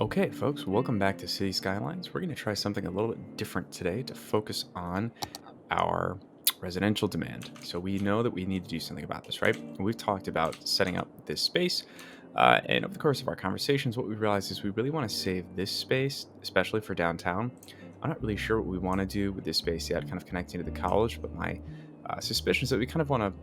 Okay, folks, welcome back to City Skylines. We're going to try something a little bit different today to focus on our residential demand. So we know that we need to do something about this, right? And we've talked about setting up this space. And over the course of our conversations, what we realized is we really want to save this space, especially for downtown. I'm not really sure what we want to do with this space yet, kind of connecting to the college, but my suspicion is that we kind of want to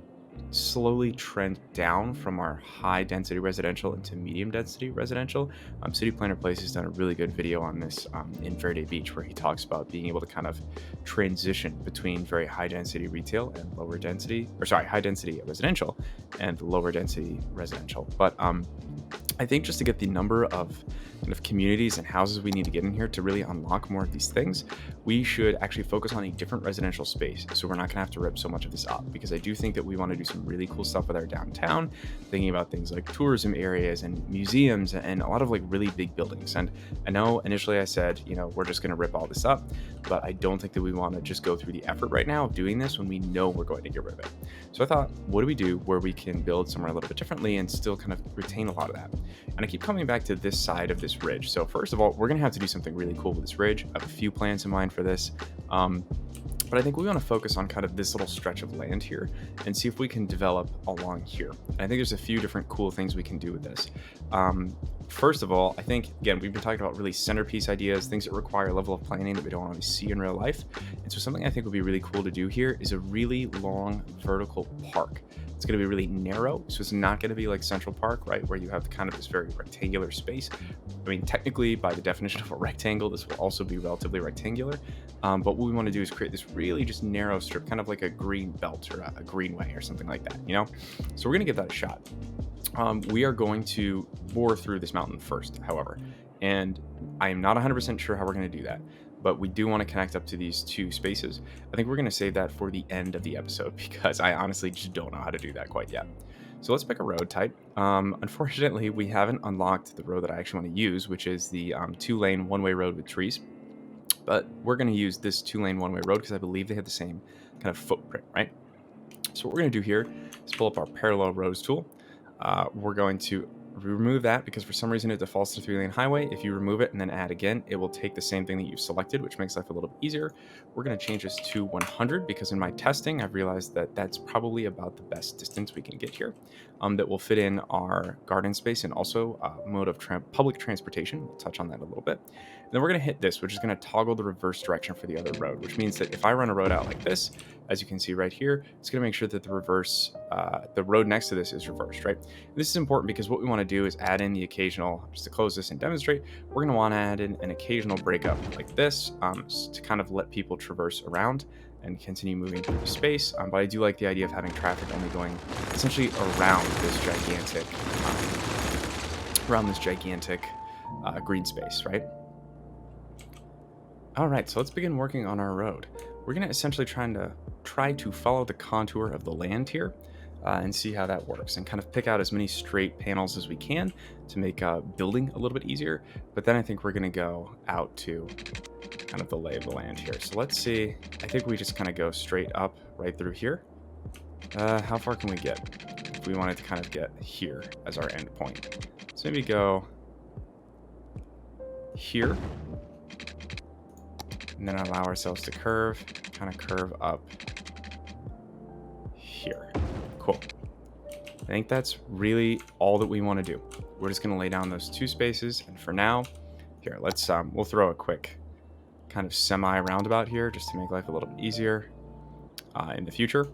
slowly trend down from our high density residential into medium density residential. City Planner Place has done a really good video on this in Verde Beach, where he talks about being able to kind of transition between very high density retail and lower density, or sorry, high density residential and lower density residential. But I think just to get the number of kind of communities and houses we need to get in here to really unlock more of these things, we should actually focus on a different residential space. So we're not going to have to rip so much of this up, because I do think that we want to do some really cool stuff with our downtown, thinking about things like tourism areas and museums and a lot of like really big buildings. And I know initially I said, we're just going to rip all this up, but I don't think that we want to just go through the effort right now of doing this when we know we're going to get rid of it. So I thought, what do we do where we can build somewhere a little bit differently and still kind of retain a lot of that? And I keep coming back to this side of this ridge. So first of all, we're going to have to do something really cool with this ridge. I have a few plans in mind for this. But I think we want to focus on kind of this little stretch of land here and see if we can develop along here. And I think there's a few different cool things we can do with this. First of all, I think, again, we've been talking about really centerpiece ideas, things that require a level of planning that we don't always see in real life. And so something I think would be really cool to do here is a really long vertical park. It's going to be really narrow, so it's not going to be like Central Park, right, where you have kind of this very rectangular space. I mean, technically, by the definition of a rectangle, this will also be relatively rectangular. But what we want to do is create this really just narrow strip, kind of like a green belt or a greenway or something like that, So we're going to give that a shot. We are going to bore through this mountain first, however, and I am not 100% sure how we're going to do that, but we do want to connect up to these two spaces. I think we're going to save that for the end of the episode, because I honestly just don't know how to do that quite yet. So let's pick a road type. Unfortunately, we haven't unlocked the road that I actually want to use, which is the 2-lane one-way road with trees. But we're going to use this 2-lane one-way road because I believe they have the same kind of footprint, right? So what we're going to do here is pull up our parallel roads tool. We're going to remove that because for some reason it defaults to 3-lane highway. If you remove it and then add again, it will take the same thing that you've selected, which makes life a little bit easier. We're going to change this to 100 because in my testing, I've realized that that's probably about the best distance we can get here, that will fit in our garden space and also mode of public transportation. We'll touch on that a little bit. And then we're going to hit this, which is going to toggle the reverse direction for the other road, which means that if I run a road out like this, as you can see right here, it's going to make sure that the road next to this is reversed, right? And this is important because what we want to do is add in the occasional, just to close this and demonstrate, we're going to want to add in an occasional breakup like this to kind of let people traverse around and continue moving through the space. But I do like the idea of having traffic only going essentially around this gigantic green space, right? All right, so let's begin working on our road. We're going to essentially try to follow the contour of the land here and see how that works, and kind of pick out as many straight panels as we can to make building a little bit easier. But then I think we're going to go out to kind of the lay of the land here. So let's see. I think we just kind of go straight up right through here. How far can we get if we wanted to kind of get here as our end point? So maybe go here, and then allow ourselves to kind of curve up here. Cool. I think that's really all that we want to do. We're just going to lay down those two spaces, and for now, here, let's we'll throw a quick kind of semi-roundabout here just to make life a little bit easier in the future.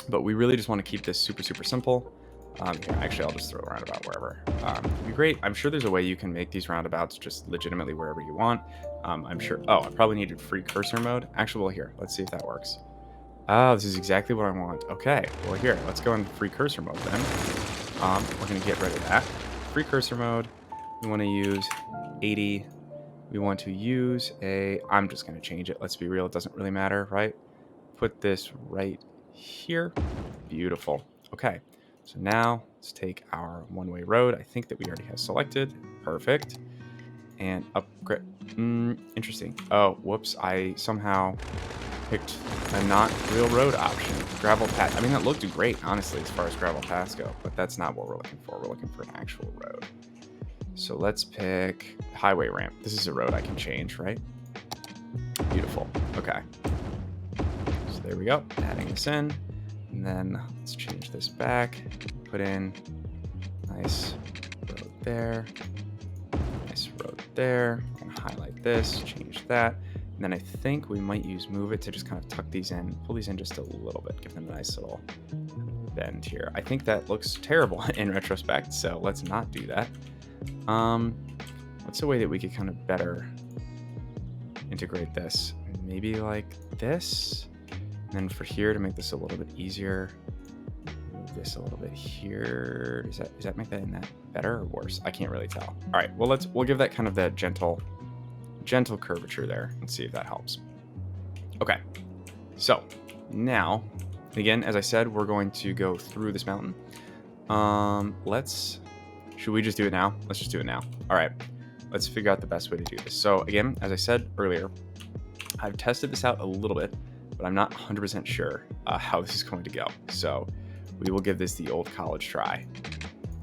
But we really just want to keep this super, super simple. Here, actually, I'll just throw a roundabout wherever. It'd be great. I'm sure there's a way you can make these roundabouts just legitimately wherever you want. I'm sure. Oh, I probably needed free cursor mode. Actually, well, here, let's see if that works. Oh, this is exactly what I want. Okay, well, here, let's go in free cursor mode then. We're going to get rid of that. Free cursor mode. We want to use 80. We want to use I'm just going to change it. Let's be real. It doesn't really matter, right? Put this right here. Beautiful. Okay. So now let's take our one-way road. I think that we already have selected. Perfect. And upgrade. Interesting. Oh, whoops. I somehow picked a not real road option. Gravel path. I mean, that looked great, honestly, as far as gravel paths go, but that's not what we're looking for. We're looking for an actual road. So let's pick highway ramp. This is a road I can change, right? Beautiful. Okay. So there we go. Adding this in. And then let's change this back. Put in nice road there. Nice road there. I'm gonna highlight this, change that. And then I think we might use move it to just kind of tuck these in, pull these in just a little bit, give them a nice little bend here. I think that looks terrible in retrospect, so let's not do that. What's a way that we could kind of better integrate this? Maybe like this. And then for here to make this a little bit easier, move this a little bit here. Does that make that in that better or worse? I can't really tell. All right, well we'll give that kind of that gentle curvature there and see if that helps. Okay, so now again, as I said, we're going to go through this mountain. Should we just do it now? Let's just do it now. All right, let's figure out the best way to do this. So again, as I said earlier, I've tested this out a little bit, but I'm not 100% sure how this is going to go. So we will give this the old college try.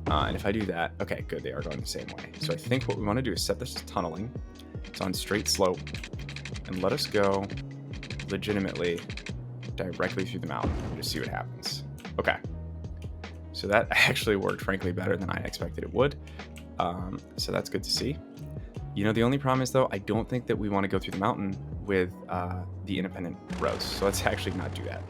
And if I do that, okay, good, they are going the same way. So I think what we want to do is set this to tunneling. It's on straight slope, and let us go legitimately directly through the mountain and just see what happens. Okay, so that actually worked frankly better than I expected it would. So that's good to see. You know, the only problem is though, I don't think that we want to go through the mountain with the independent roads. So let's actually not do that.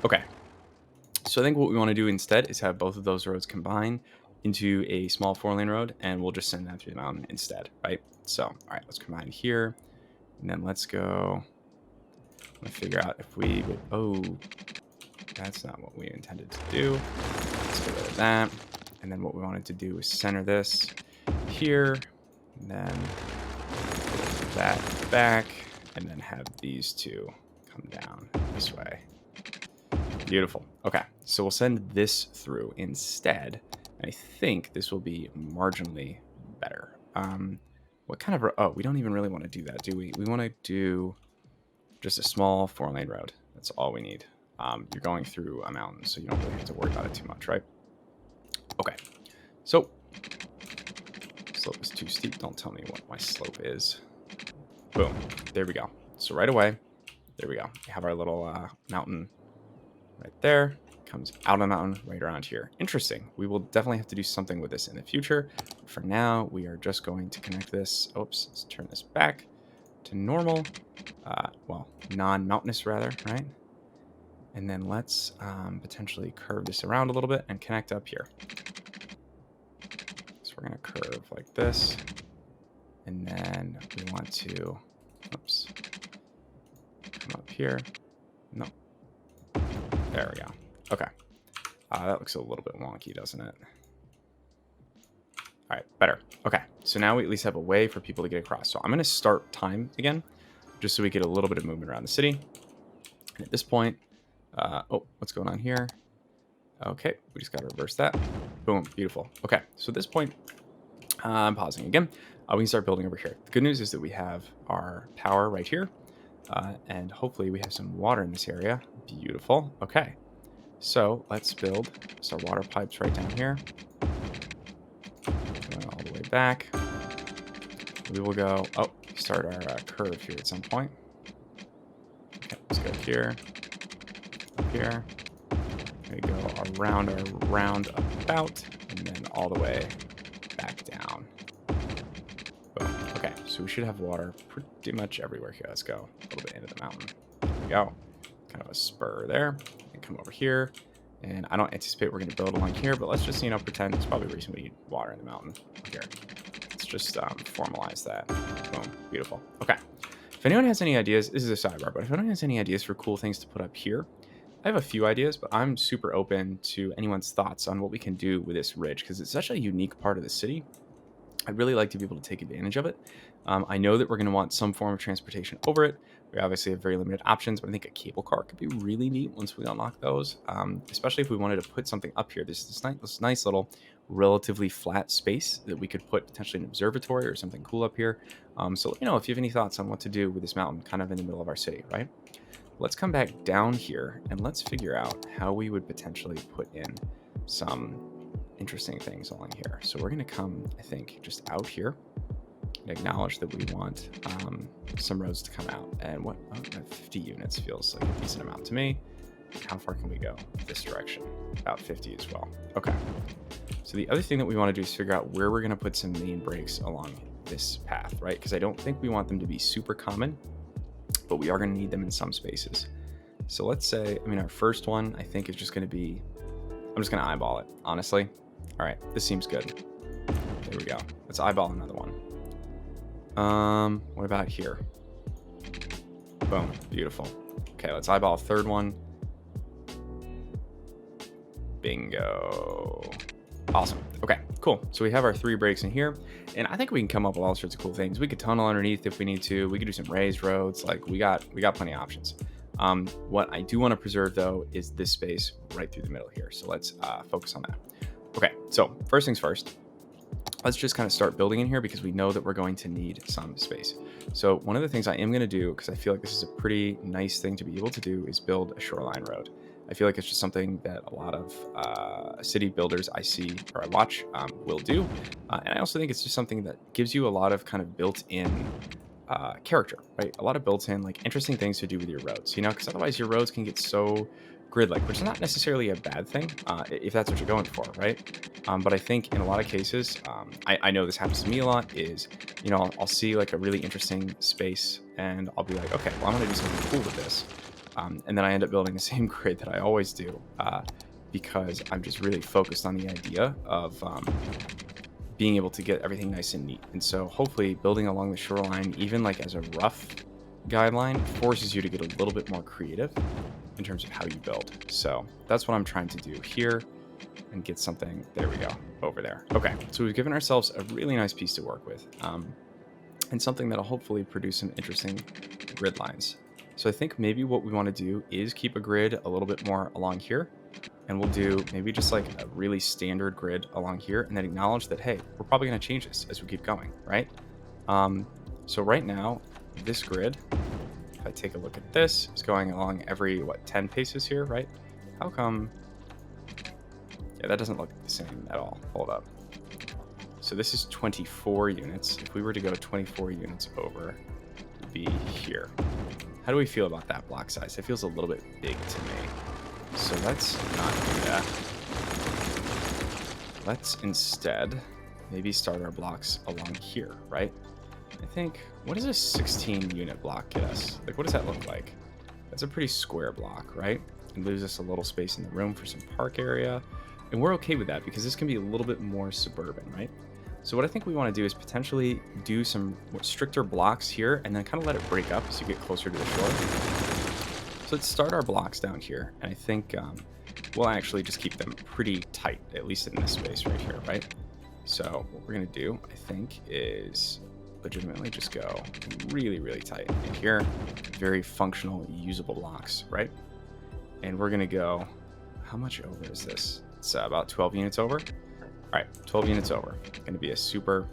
Okay, so I think what we want to do instead is have both of those roads combine into a small 4-lane road, and we'll just send that through the mountain instead, right? So, all right, let's combine here, and then let's go. I'm gonna figure out if we would, oh, that's not what we intended to do. Let's get rid of that. And then what we wanted to do is center this here, and then pull that back, and then have these two come down this way. Beautiful. Okay, so we'll send this through instead. I think this will be marginally better. What kind of... Oh, we don't even really want to do that, do we? We want to do just a small 4-lane road. That's all we need. You're going through a mountain, so you don't really have to worry about it too much, right? Okay, so slope is too steep. Don't tell me what my slope is. Boom. There we go. So right away, there we go. We have our little mountain right there. Comes out of the mountain right around here. Interesting. We will definitely have to do something with this in the future. For now, we are just going to connect this. Oops, let's turn this back to normal. Well, non-mountainous rather, right? And then let's potentially curve this around a little bit and connect up here. So we're going to curve like this. And then we want to, oops, come up here. No. There we go. Okay. That looks a little bit wonky, doesn't it? All right, better. Okay, so now we at least have a way for people to get across. So I'm going to start time again, just so we get a little bit of movement around the city. And at this point, oh, what's going on here? Okay, we just got to reverse that. Boom, beautiful. Okay, so at this point, I'm pausing again. We can start building over here. The good news is that we have our power right here. And hopefully we have some water in this area. Beautiful. Okay. So let's build our water pipes right down here. Going all the way back. We will go, oh, start our curve here at some point. Okay, let's go here, up here. We go around our roundabout, and then all the way back down. Boom. Okay, so we should have water pretty much everywhere here. Let's go a little bit into the mountain. There we go. Kind of a spur there. And come over here. And I don't anticipate we're going to build along here, but let's just, pretend it's probably the reason we need water in the mountain here. Let's just formalize that. Boom. Beautiful. Okay. If anyone has any ideas, this is a sidebar, but if anyone has any ideas for cool things to put up here, I have a few ideas, but I'm super open to anyone's thoughts on what we can do with this ridge, because it's such a unique part of the city. I'd really like to be able to take advantage of it. I know that we're going to want some form of transportation over it. We obviously have very limited options, but I think a cable car could be really neat once we unlock those, especially if we wanted to put something up here. There's this nice little relatively flat space that we could put potentially an observatory or something cool up here. So let me know if you have any thoughts on what to do with this mountain kind of in the middle of our city, right? Let's come back down here and let's figure out how we would potentially put in some interesting things along here. So we're going to come, I think, just out here and acknowledge that we want some roads to come out. And what 50 units feels like a decent amount to me. How far can we go this direction? About 50 as well. Okay. So the other thing that we want to do is figure out where we're going to put some main breaks along this path, right? Because I don't think we want them to be super common, but we are going to need them in some spaces. So let's say, our first one I think is just going to be, I'm just going to eyeball it, honestly. All right, this seems good. There we go. Let's eyeball another one. What about here? Boom, beautiful. Okay, let's eyeball a third one. Bingo. Awesome. Okay, cool. So we have our 3 breaks in here, and I think we can come up with all sorts of cool things. We could tunnel underneath if we need to. We could do some raised roads. Like we got plenty of options. What I do want to preserve though is this space right through the middle here. So let's focus on that. Okay, so first things first, let's just kind of start building in here because we know that we're going to need some space. So one of the things I am going to do, because I feel like this is a pretty nice thing to be able to do, is build a shoreline road. I feel like it's just something that a lot of city builders I see or I watch will do. And I also think it's just something that gives you a lot of kind of built-in character, right? A lot of built-in like interesting things to do with your roads, because otherwise your roads can get so grid-like, which is not necessarily a bad thing if that's what you're going for, right? But I think in a lot of cases, I know this happens to me a lot, is, I'll see like a really interesting space and I'll be like, okay, well, I'm going to do something cool with this. And then I end up building the same grid that I always do because I'm just really focused on the idea of being able to get everything nice and neat. And so hopefully building along the shoreline, even like as a rough guideline, forces you to get a little bit more creative in terms of how you build. So that's what I'm trying to do here and get something, there we go, over there. Okay, so we've given ourselves a really nice piece to work with and something that'll hopefully produce some interesting grid lines. So I think maybe what we want to do is keep a grid a little bit more along here, and we'll do maybe just like a really standard grid along here, and then acknowledge that, hey, we're probably going to change this as we keep going, right? So right now, this grid, if I take a look at this, is going along every, 10 paces here, right? How come? Yeah, that doesn't look the same at all. Hold up. So this is 24 units. If we were to go 24 units over, it would be here. How do we feel about that block size? It feels a little bit big to me. So let's not do that. Let's instead maybe start our blocks along here, right? I think, what does a 16 unit block get us? Like, what does that look like? That's a pretty square block, right? It leaves us a little space in the room for some park area. And we're okay with that because this can be a little bit more suburban, right? So what I think we want to do is potentially do some stricter blocks here and then kind of let it break up as you get closer to the shore. So let's start our blocks down here. And I think we'll actually just keep them pretty tight, at least in this space right here, right? So what we're going to do, I think, is legitimately just go really, really tight in here. Very functional, usable blocks, right? And we're going to go, how much over is this? It's about 12 units over. All right, 12 units over. Going to be a super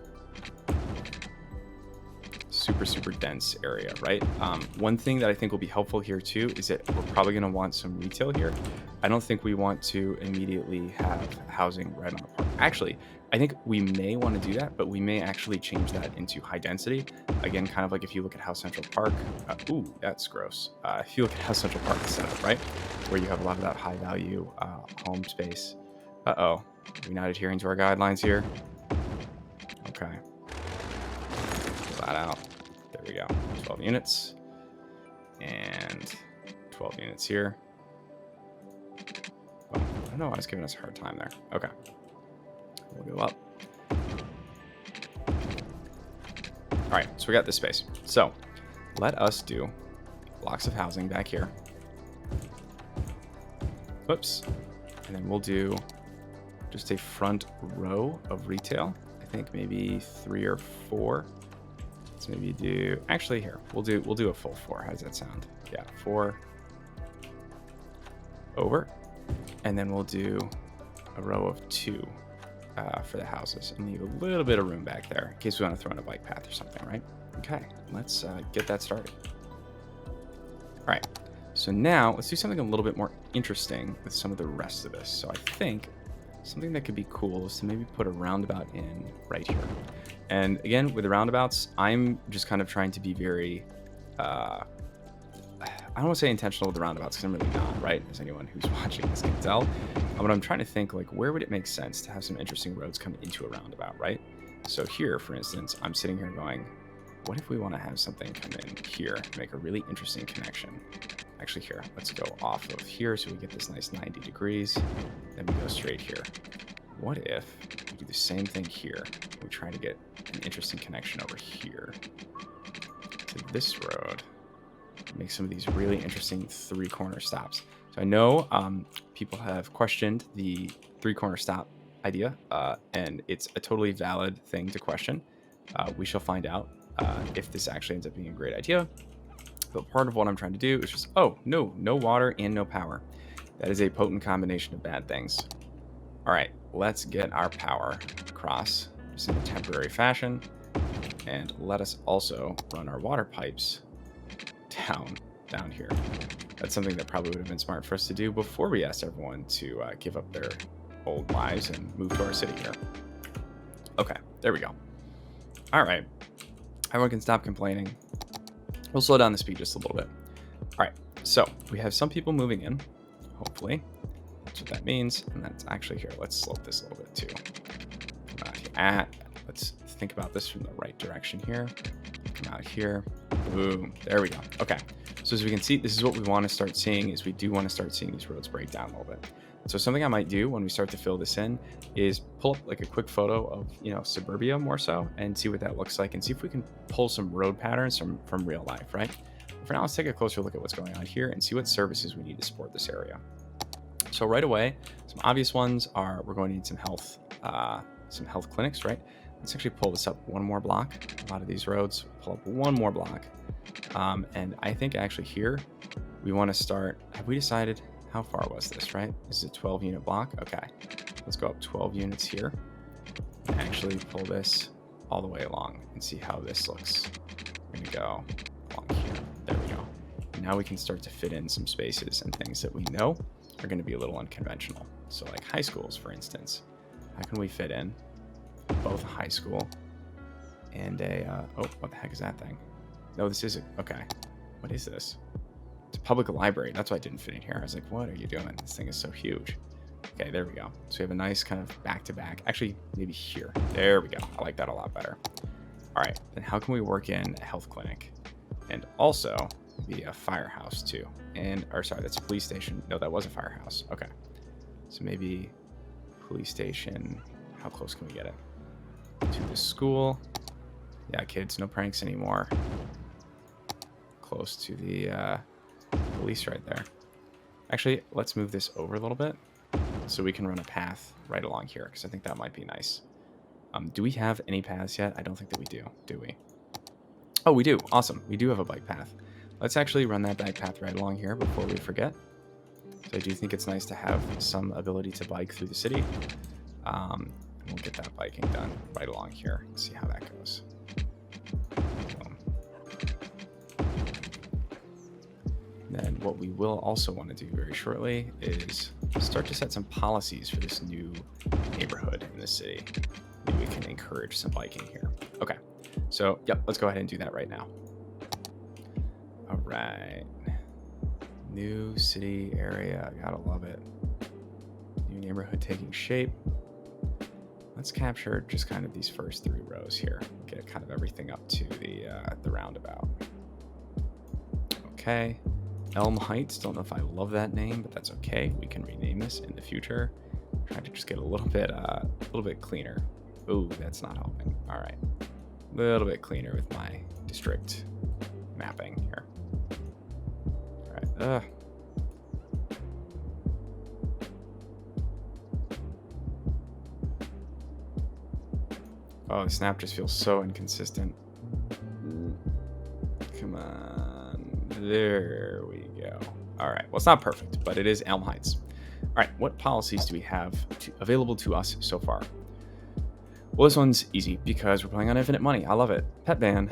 dense area, right? One thing that I think will be helpful here too is that we're probably going to want some retail here. I don't think we want to immediately have housing right on the park. Actually, I think we may want to do that, but we may actually change that into high density. Again, kind of like if you look at how Central Park, ooh, that's gross. If you look at how Central Park is set up, right? Where you have a lot of that high value home space. Uh-oh, are we not adhering to our guidelines here? Okay. Pull that out. There we go. 12 units. And 12 units here. Oh, I don't know why it's giving us a hard time there. Okay. We'll go up. All right, so we got this space. So let us do blocks of housing back here. Whoops. And then we'll do just a front row of retail. I think maybe 3 or 4. Let's maybe do, actually here, we'll do a full 4. How does that sound? Yeah, 4 over. And then we'll do a row of 2 for the houses and leave a little bit of room back there in case we want to throw in a bike path or something, right? Okay, let's get that started. All right, so now let's do something a little bit more interesting with some of the rest of this. So I think something that could be cool is to maybe put a roundabout in right here. And again, with the roundabouts, I'm just kind of trying to be very, I don't want to say intentional with the roundabouts because I'm really not, right? As anyone who's watching this can tell. But I'm trying to think, like, where would it make sense to have some interesting roads come into a roundabout, right? So here, for instance, I'm sitting here going, what if we want to have something come in here and make a really interesting connection? Actually, here, let's go off of here so we get this nice 90 degrees. Then we go straight here. What if we do the same thing here? We try to get an interesting connection over here to this road. Make some of these really interesting 3-corner stops. So I know people have questioned the 3-corner stop idea, and it's a totally valid thing to question. We shall find out if this actually ends up being a great idea. But part of what I'm trying to do is just, oh, no water and no power. That is a potent combination of bad things. All right, let's get our power across just in a temporary fashion. And let us also run our water pipes down here. That's something that probably would have been smart for us to do before we asked everyone to give up their old lives and move to our city here. Okay, there we go. All right, everyone can stop complaining. We'll slow down the speed just a little bit. All right, so we have some people moving in, hopefully. That's what that means, and that's actually here. Let's slope this a little bit too. Come out here. Let's think about this from the right direction here. Come out here. Boom. There we go. Okay. So as we can see, this is what we want to start seeing is we do want to start seeing these roads break down a little bit. So something I might do when we start to fill this in is pull up like a quick photo of, suburbia more so and see what that looks like and see if we can pull some road patterns from real life, right? For now, let's take a closer look at what's going on here and see what services we need to support this area. So right away, some obvious ones are we're going to need some health clinics, right? Let's actually pull this up one more block. A lot of these roads pull up one more block. And I think actually here we want to start. Have we decided how far was this, right? This is a 12 unit block. Okay, let's go up 12 units here and actually pull this all the way along and see how this looks. We're going to go along here. There we go. Now we can start to fit in some spaces and things that we know are going to be a little unconventional. So like high schools, for instance, how can we fit in both a high school and a, oh, what the heck is that thing? No, this isn't, okay. What is this? It's a public library. That's why it didn't fit in here. I was like, what are you doing? This thing is so huge. Okay, there we go. So we have a nice kind of back-to-back. Actually, maybe here. There we go. I like that a lot better. All right, then how can we work in a health clinic? And also maybe a firehouse too. And, or sorry, that's a police station. No, that was a firehouse. Okay. So maybe police station. How close can we get it? To the school. Yeah, kids, no pranks anymore. Close to the police right there. Actually, let's move this over a little bit so we can run a path right along here because I think that might be nice. Do we have any paths yet? I don't think that we do we? Oh, we do. Awesome. We do have a bike path. Let's actually run that bike path right along here before we forget. So I do think it's nice to have some ability to bike through the city. We'll get that biking done right along here and see how that goes. Boom. Then what we will also want to do very shortly is start to set some policies for this new neighborhood in the city. Maybe we can encourage some biking here. Okay, so yep, let's go ahead and do that right now. All right, new city area, gotta love it. New neighborhood taking shape. Let's capture just kind of these first 3 rows here. Get kind of everything up to the roundabout. Okay, Elm Heights. Don't know if I love that name, but that's okay. We can rename this in the future. Try to just get a little bit cleaner. Ooh, that's not helping. All right, a little bit cleaner with my district mapping here. All right. Oh, the snap just feels so inconsistent. Come on. There we go. All right. Well, it's not perfect, but it is Elm Heights. All right. What policies do we have available to us so far? Well, this one's easy because we're playing on infinite money. I love it. Pet ban.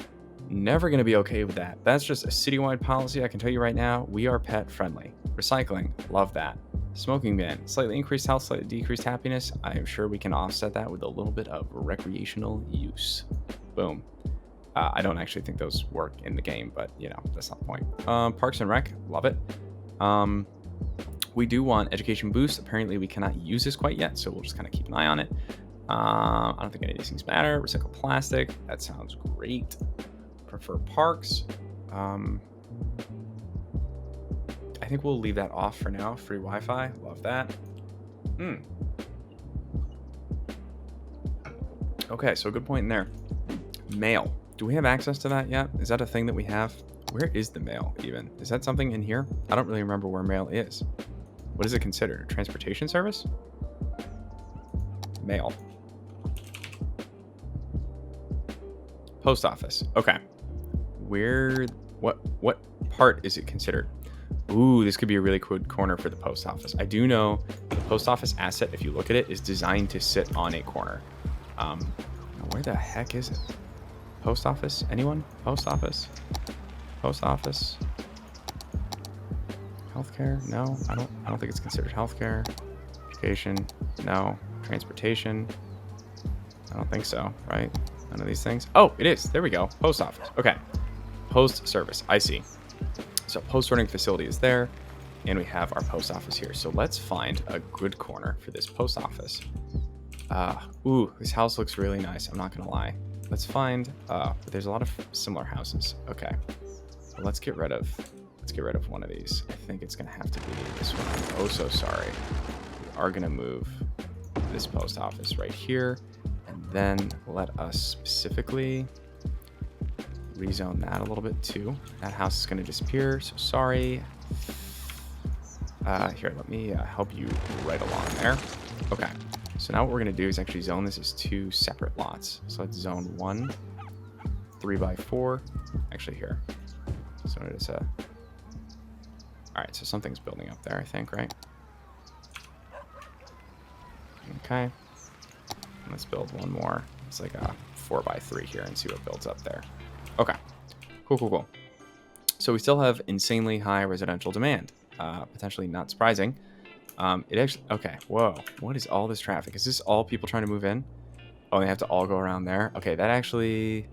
Never going to be okay with that. That's just a citywide policy. I can tell you right now, we are pet friendly. Recycling. Love that. Smoking ban. Slightly increased health, slightly decreased happiness. I am sure we can offset that with a little bit of recreational use. Boom. I don't actually think those work in the game, but you know, that's not the point. Parks and Rec. Love it. We do want education boost. Apparently we cannot use this quite yet, so we'll just kind of keep an eye on it. I don't think any of these things matter. Recycle plastic. That sounds great. Prefer parks. I think we'll leave that off for now. Free Wi-Fi. Love that. Okay, so good point in there. Mail. Do we have access to that yet? Is that a thing that we have? Where is the mail even? Is that something in here? I don't really remember where mail is. What is it considered? A transportation service? Mail. Post office. Okay. What part is it considered? Ooh, this could be a really good corner for the post office. I do know the post office asset, if you look at it, is designed to sit on a corner. Where the heck is it? Post office? Anyone? Post office? Post office? Healthcare? No, I don't think it's considered healthcare. Education? No. Transportation? I don't think so, right? None of these things. Oh, it is. There we go. Post office. Okay. Post service. I see. So post sorting facility is there, and we have our post office here. So let's find a good corner for this post office. Ooh, this house looks really nice. I'm not gonna lie. Let's find. There's a lot of similar houses. Okay. Well, let's get rid of one of these. I think it's gonna have to be this one. I'm oh so sorry. We are gonna move this post office right here, and then let us specifically rezone that a little bit too. That house is going to disappear, so sorry. Here, let me help you right along there. Okay, so now what we're going to do is actually zone this as two separate lots. So let's zone 1 3x4. Actually, here. So it is a. All right, so something's building up there, I think, right? Okay. Let's build one more. It's like a 4x3 here and see what builds up there. Okay, cool. So we still have insanely high residential demand. Potentially not surprising. It actually, okay, whoa. What is all this traffic? Is this all people trying to move in? Oh, they have to all go around there? Okay, that actually...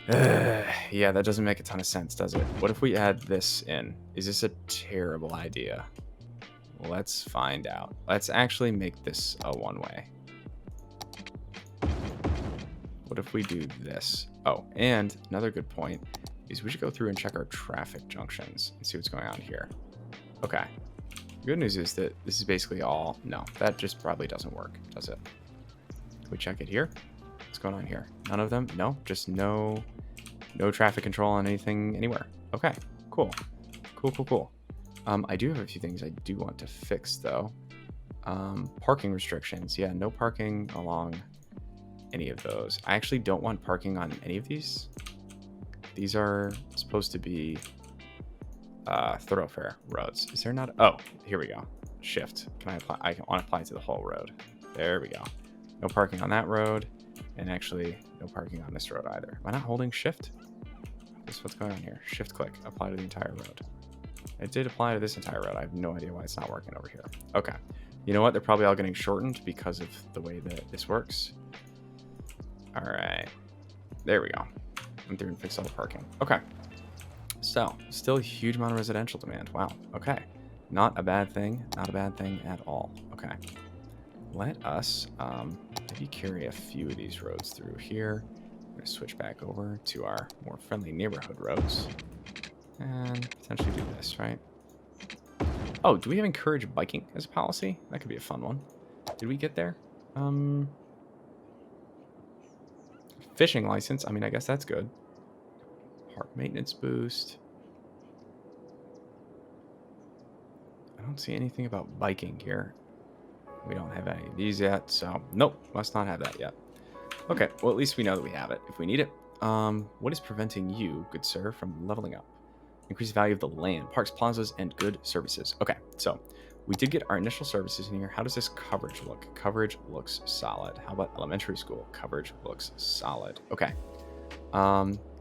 yeah, that doesn't make a ton of sense, does it? What if we add this in? Is this a terrible idea? Let's find out. Let's actually make this a one-way. What if we do this? Oh, and another good point is we should go through and check our traffic junctions and see what's going on here. Okay. The good news is that this is basically all... No, that just probably doesn't work, does it? Can we check it here? What's going on here? None of them? No, just no traffic control on anything anywhere. Okay, cool. I do have a few things I do want to fix though. Parking restrictions. Yeah, no parking along any of those. I actually don't want parking on any of these. These are supposed to be thoroughfare roads. Is there not? Oh, here we go. Shift. Can I apply? I want to apply to the whole road. There we go. No parking on that road, and actually no parking on this road either. Am I not holding shift? This is what's going on here. Shift click. Apply to the entire road. It did apply to this entire road. I have no idea why it's not working over here. Okay. You know what? They're probably all getting shortened because of the way that this works. All right, there we go. I'm through and fix all the parking. Okay, so still a huge amount of residential demand. Wow. Okay, not a bad thing. Not a bad thing at all. Okay, let us maybe carry a few of these roads through here. I'm gonna switch back over to our more friendly neighborhood roads and potentially do this, right? Oh, do we have encourage biking as a policy? That could be a fun one. Did we get there? Fishing license. I mean, I guess that's good. Park maintenance boost. I don't see anything about biking here. We don't have any of these yet, so nope, must not have that yet. Okay, well, at least we know that we have it if we need it. What is preventing you, good sir, from leveling up? Increase value of the land, parks, plazas, and good services. Okay, so we did get our initial services in here. How does this coverage look? Coverage looks solid. How about elementary school? Coverage looks solid. Okay.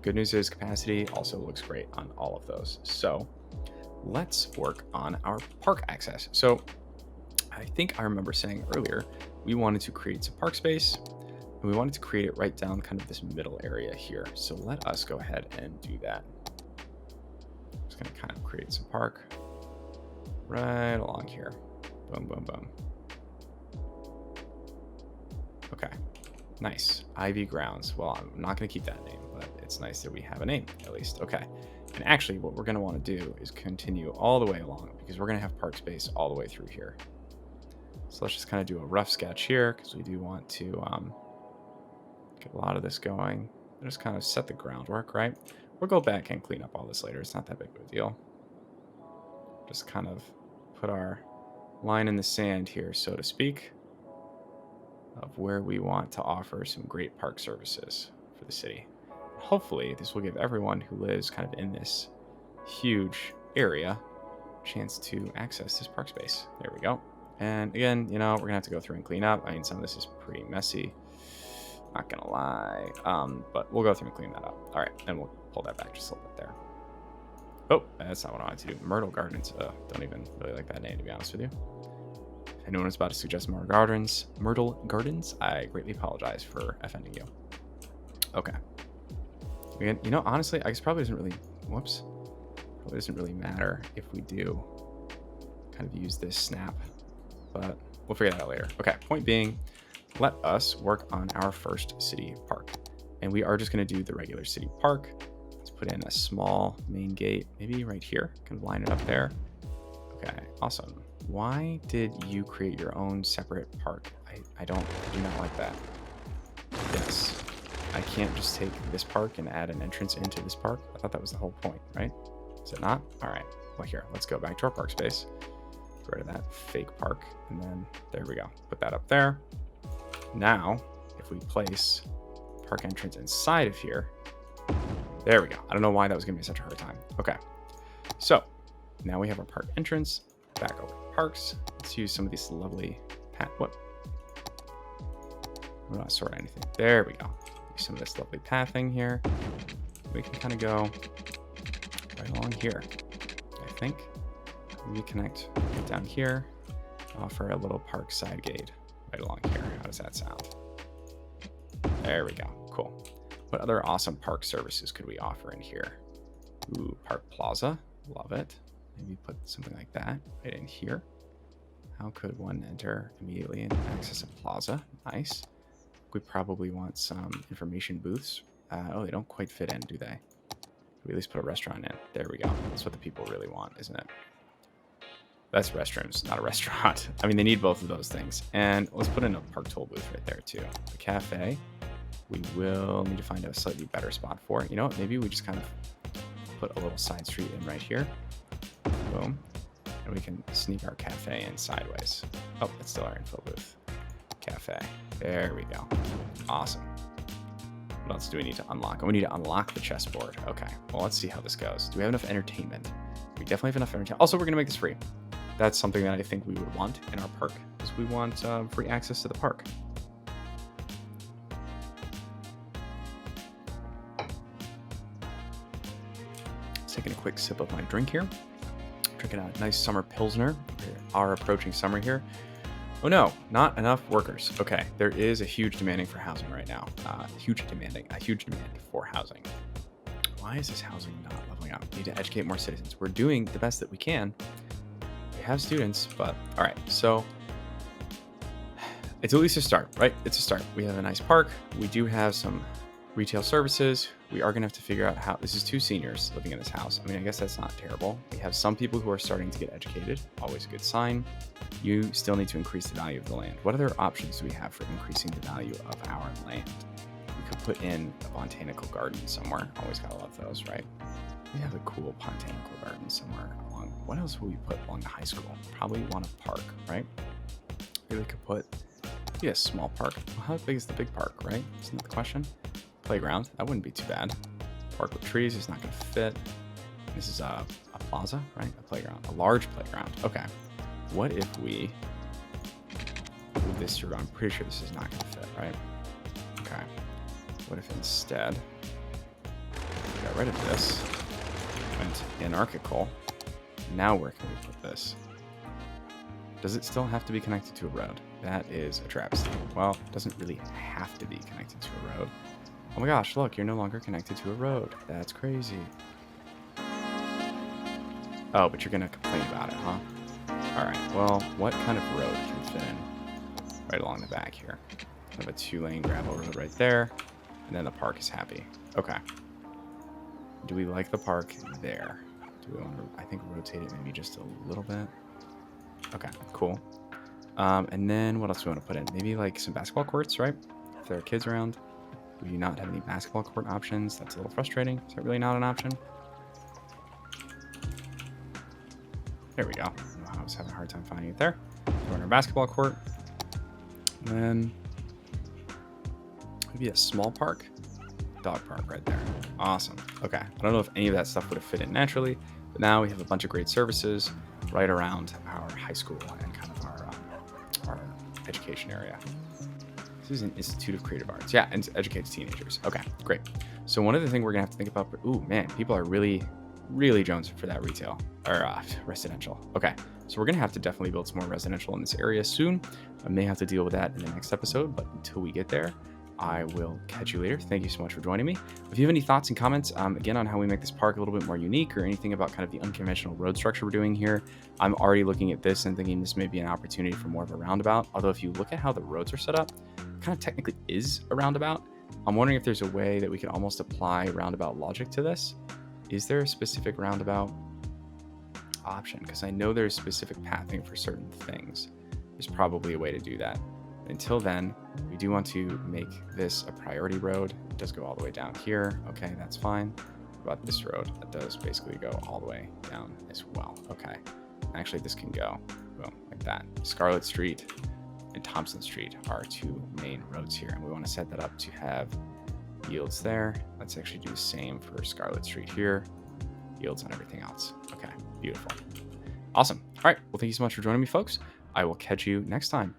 Good news is capacity also looks great on all of those. So let's work on our park access. So I think I remember saying earlier, we wanted to create some park space, and we wanted to create it right down kind of this middle area here. So let us go ahead and do that. Just gonna kind of create some park right along here. Boom, boom, boom. Okay, nice. Ivy Grounds. Well, I'm not gonna keep that name, but it's nice that we have a name at least. Okay, and actually what we're gonna wanna do is continue all the way along because we're gonna have park space all the way through here. So let's just kind of do a rough sketch here because we do want to get a lot of this going. Just kind of set the groundwork, right? We'll go back and clean up all this later. It's not that big of a deal. Just kind of put our line in the sand here, so to speak, of where we want to offer some great park services for the city. Hopefully, this will give everyone who lives kind of in this huge area a chance to access this park space. There we go. And again, you know, we're gonna have to go through and clean up. I mean, some of this is pretty messy, not gonna lie, but we'll go through and clean that up. All right, and we'll pull that back just a little bit there. Oh, that's not what I wanted to do. Myrtle Gardens. Don't even really like that name, to be honest with you. If anyone was about to suggest Myrtle Gardens, I greatly apologize for offending you. Okay. Again, you know, honestly, I guess probably doesn't really matter if we do kind of use this snap, but we'll figure that out later. Okay, point being, let us work on our first city park. And we are just going to do the regular city park. Let's put in a small main gate, maybe right here. Can line it up there. Okay, awesome. Why did you create your own separate park? I do not like that. Yes, I can't just take this park and add an entrance into this park. I thought that was the whole point, right? Is it not? All right, well here, let's go back to our park space. Get rid of that fake park, and then there we go. Put that up there. Now, if we place park entrance inside of here, there we go. I don't know why that was gonna be such a hard time. Okay, so now we have our park entrance. Back over to parks. Let's use some of these lovely what? We're not sorting anything. There we go. Use some of this lovely pathing here. We can kind of go right along here, I think. Maybe connect right down here. Offer a little park side gate right along here. How does that sound? There we go. Cool. What other awesome park services could we offer in here? Ooh, Park Plaza. Love it. Maybe put something like that right in here. How could one enter immediately and access a plaza? Nice. We probably want some information booths. Oh, they don't quite fit in, do they? We at least put a restaurant in. There we go. That's what the people really want, isn't it? That's restrooms, not a restaurant. I mean, they need both of those things. And let's put in a park toll booth right there too. The cafe, we will need to find a slightly better spot for it. You know what? Maybe we just kind of put a little side street in right here. Boom. And we can sneak our cafe in sideways. Oh, that's still our info booth. Cafe. There we go. Awesome. What else do we need to unlock? Oh, we need to unlock the chessboard. Okay. Well, let's see how this goes. Do we have enough entertainment? We definitely have enough entertainment. Also, we're going to make this free. That's something that I think we would want in our park, is we want free access to the park. Just taking a quick sip of my drink here. Drinking a nice summer Pilsner. We are approaching summer here. Oh no, not enough workers. Okay, there is a huge demand for housing right now. A huge demand for housing. Why is this housing not leveling up? We need to educate more citizens. We're doing the best that we can. We have students, but all right, so it's at least a start, right? It's a start. We have a nice park. We do have some retail services. We are gonna have to figure out how, this is 2 seniors living in this house. I mean, I guess that's not terrible. We have some people who are starting to get educated, always a good sign. You still need to increase the value of the land. What other options do we have for increasing the value of our land? We could put in a botanical garden somewhere. Always gotta love those, right? We have a cool botanical garden somewhere along, what else would we put along the high school? Probably want a park, right? Maybe we could put, a small park. Well, how big is the big park, right? Isn't that the question? playground. That wouldn't be too bad. Park with trees is not going to fit. This is a plaza, right? A playground, a large playground. Okay. What if we move this here? I'm pretty sure this is not going to fit, right? Okay. What if instead we got rid of this, went anarchical? Now where can we put this? Does it still have to be connected to a road? That is a travesty. Well, it doesn't really have to be connected to a road. Oh my gosh, look, you're no longer connected to a road. That's crazy. Oh, but you're going to complain about it, huh? All right, well, what kind of road can fit in right along the back here? We have a 2-lane gravel road right there, and then the park is happy. Okay. Do we like the park there? Do we want to, I think, rotate it maybe just a little bit? Okay, cool. And then what else do we want to put in? Maybe like some basketball courts, right? If there are kids around. We do not have any basketball court options. That's a little frustrating. Is that really not an option? There we go. I was having a hard time finding it there. We're in our basketball court. And then maybe a small park. Dog park right there. Awesome. Okay. I don't know if any of that stuff would have fit in naturally, but now we have a bunch of great services right around our high school and kind of our education area. This is an Institute of Creative Arts. Yeah, and educates teenagers. Okay, great. So one other thing we're gonna have to think about, ooh, man, people are really jonesing for that retail or residential. Okay, so we're gonna have to definitely build some more residential in this area soon. I may have to deal with that in the next episode, but until we get there, I will catch you later. Thank you so much for joining me. If you have any thoughts and comments, again, on how we make this park a little bit more unique or anything about kind of the unconventional road structure we're doing here, I'm already looking at this and thinking this may be an opportunity for more of a roundabout. Although if you look at how the roads are set up, it kind of technically is a roundabout. I'm wondering if there's a way that we could almost apply roundabout logic to this. Is there a specific roundabout option? Because I know there's specific pathing for certain things. There's probably a way to do that. Until then, we do want to make this a priority road. It does go all the way down here. Okay, that's fine. What about this road? That does basically go all the way down as well. Okay. Actually, this can go, boom, like that. Scarlet Street and Thompson Street are 2 main roads here, and we want to set that up to have yields there. Let's actually do the same for Scarlet Street here. Yields on everything else. Okay, beautiful. Awesome. All right, well, thank you so much for joining me, folks. I will catch you next time.